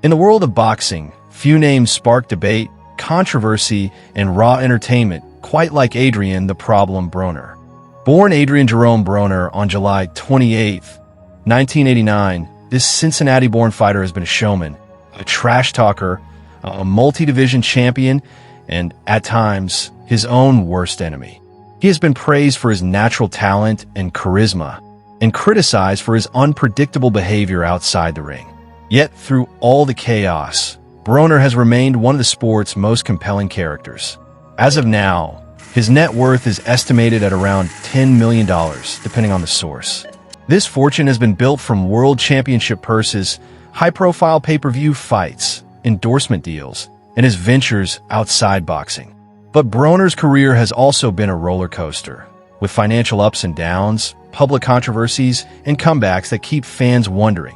In the world of boxing, few names spark debate, controversy, and raw entertainment quite like Adrien The Problem Broner. Born Adrien Jerome Broner on July 28, 1989, this Cincinnati-born fighter has been a showman, a trash talker, a multi-division champion, and, at times, his own worst enemy. He has been praised for his natural talent and charisma, and criticized for his unpredictable behavior outside the ring. Yet, through all the chaos, Broner has remained one of the sport's most compelling characters. As of now, his net worth is estimated at around $10 million, depending on the source. This fortune has been built from world championship purses, high-profile pay-per-view fights, endorsement deals, and his ventures outside boxing. But Broner's career has also been a roller coaster, with financial ups and downs, public controversies, and comebacks that keep fans wondering,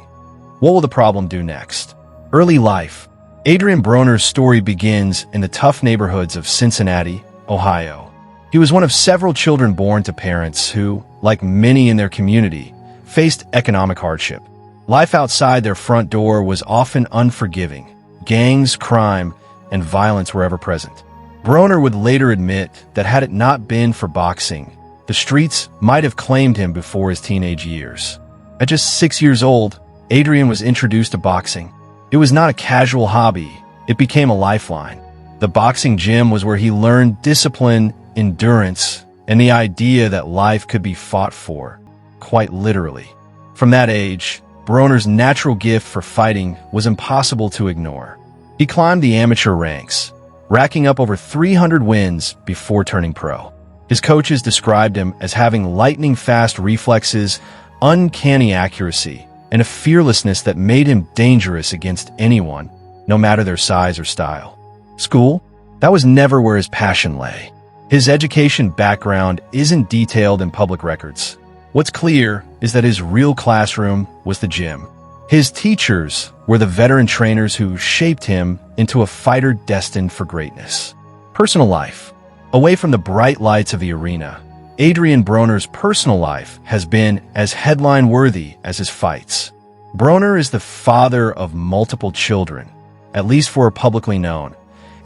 what will the problem do next? Early life. Adrien Broner's story begins in the tough neighborhoods of Cincinnati, Ohio. He was one of several children born to parents who, like many in their community, faced economic hardship. Life outside their front door was often unforgiving. Gangs, crime, and violence were ever present. Broner would later admit that had it not been for boxing, the streets might have claimed him before his teenage years. At just 6 years old, Adrien was introduced to boxing. It was not a casual hobby, it became a lifeline. The boxing gym was where he learned discipline, endurance, and the idea that life could be fought for, quite literally. From that age, Broner's natural gift for fighting was impossible to ignore. He climbed the amateur ranks, racking up over 300 wins before turning pro. His coaches described him as having lightning-fast reflexes, uncanny accuracy, and a fearlessness that made him dangerous against anyone, no matter their size or style. School? That was never where his passion lay. His education background isn't detailed in public records. What's clear is that his real classroom was the gym. His teachers were the veteran trainers who shaped him into a fighter destined for greatness. Personal life. Away from the bright lights of the arena, Adrien Broner's personal life has been as headline-worthy as his fights. Broner is the father of multiple children, at least four publicly known,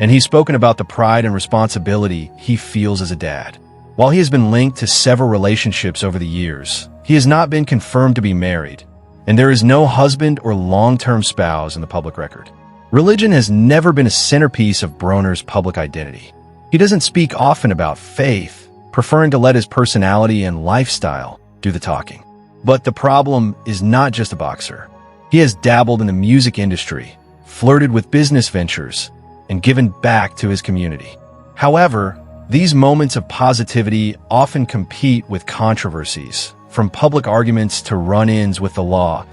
and he's spoken about the pride and responsibility he feels as a dad. While he has been linked to several relationships over the years, he has not been confirmed to be married, and there is no husband or long-term spouse in the public record. Religion has never been a centerpiece of Broner's public identity. He doesn't speak often about faith, preferring to let his personality and lifestyle do the talking. But the problem is not just a boxer. He has dabbled in the music industry, flirted with business ventures, and given back to his community. However, these moments of positivity often compete with controversies, from public arguments to run-ins with the law,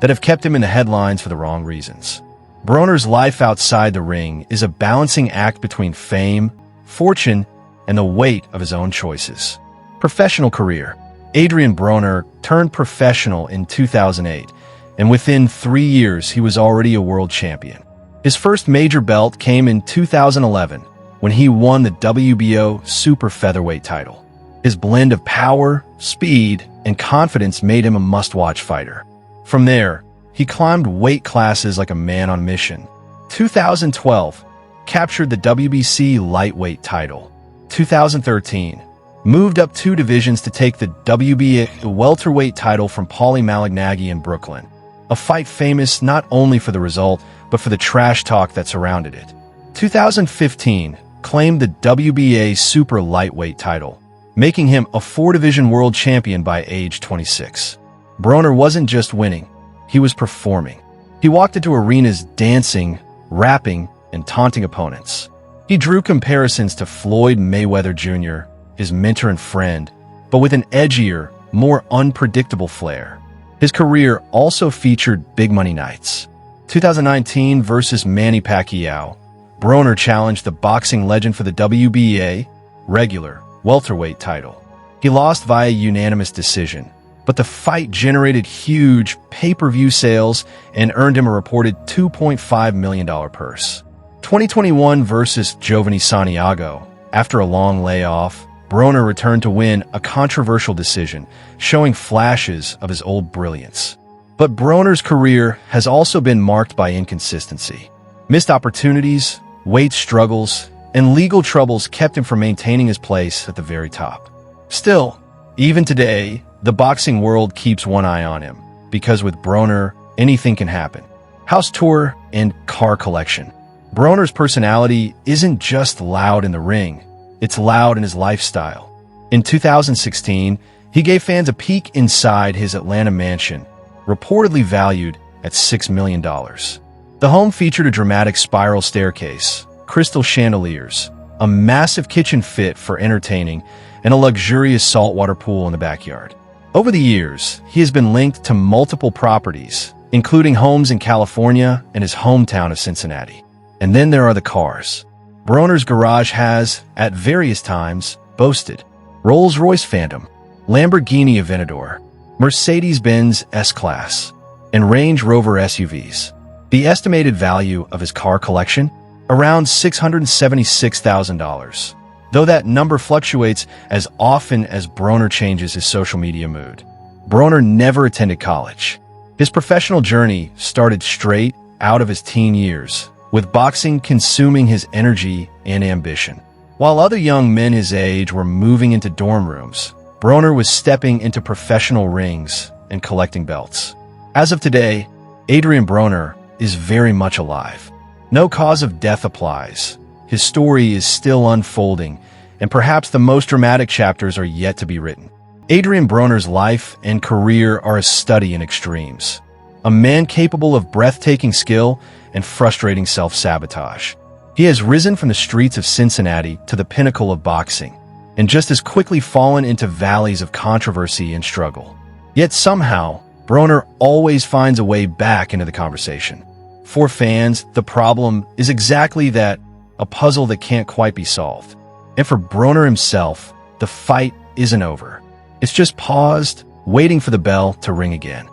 that have kept him in the headlines for the wrong reasons. Broner's life outside the ring is a balancing act between fame, fortune, and the weight of his own choices. Professional career. Adrien Broner turned professional in 2008, and within 3 years he was already a world champion. His first major belt came in 2011, when he won the WBO super featherweight title. His blend of power, speed, and confidence made him a must-watch fighter. From there, he climbed weight classes like a man on a mission. 2012, captured the WBC lightweight title. 2013, moved up 2 divisions to take the WBA welterweight title from Paulie Malignaggi in Brooklyn, a fight famous not only for the result, but for the trash talk that surrounded it. 2015, claimed the WBA super lightweight title, making him a 4-division world champion by age 26. Broner wasn't just winning, he was performing. He walked into arenas dancing, rapping, and taunting opponents. He drew comparisons to Floyd Mayweather Jr., his mentor and friend, but with an edgier, more unpredictable flair. His career also featured big money nights. 2019 versus Manny Pacquiao, Broner challenged the boxing legend for the WBA regular welterweight title. He lost via unanimous decision, but the fight generated huge pay-per-view sales and earned him a reported $2.5 million purse. 2021 versus Giovanni Santiago. After a long layoff, Broner returned to win a controversial decision, showing flashes of his old brilliance. But Broner's career has also been marked by inconsistency. Missed opportunities, weight struggles, and legal troubles kept him from maintaining his place at the very top. Still, even today, the boxing world keeps one eye on him, because with Broner, anything can happen. House tour and car collection. Broner's personality isn't just loud in the ring, it's loud in his lifestyle. In 2016, he gave fans a peek inside his Atlanta mansion, reportedly valued at $6 million. The home featured a dramatic spiral staircase, crystal chandeliers, a massive kitchen fit for entertaining, and a luxurious saltwater pool in the backyard. Over the years, he has been linked to multiple properties, including homes in California and his hometown of Cincinnati. And then there are the cars. Broner's garage has, at various times, boasted Rolls-Royce Phantom, Lamborghini Aventador, Mercedes-Benz S-Class, and Range Rover SUVs. The estimated value of his car collection? Around $676,000, though that number fluctuates as often as Broner changes his social media mood. Broner never attended college. His professional journey started straight out of his teen years, with boxing consuming his energy and ambition. While other young men his age were moving into dorm rooms, Broner was stepping into professional rings and collecting belts. As of today, Adrien Broner is very much alive. No cause of death applies. His story is still unfolding, and perhaps the most dramatic chapters are yet to be written. Adrien Broner's life and career are a study in extremes. A man capable of breathtaking skill and frustrating self-sabotage. He has risen from the streets of Cincinnati to the pinnacle of boxing, and just as quickly fallen into valleys of controversy and struggle. Yet somehow, Broner always finds a way back into the conversation. For fans, the problem is exactly that, a puzzle that can't quite be solved. And for Broner himself, the fight isn't over. It's just paused, waiting for the bell to ring again.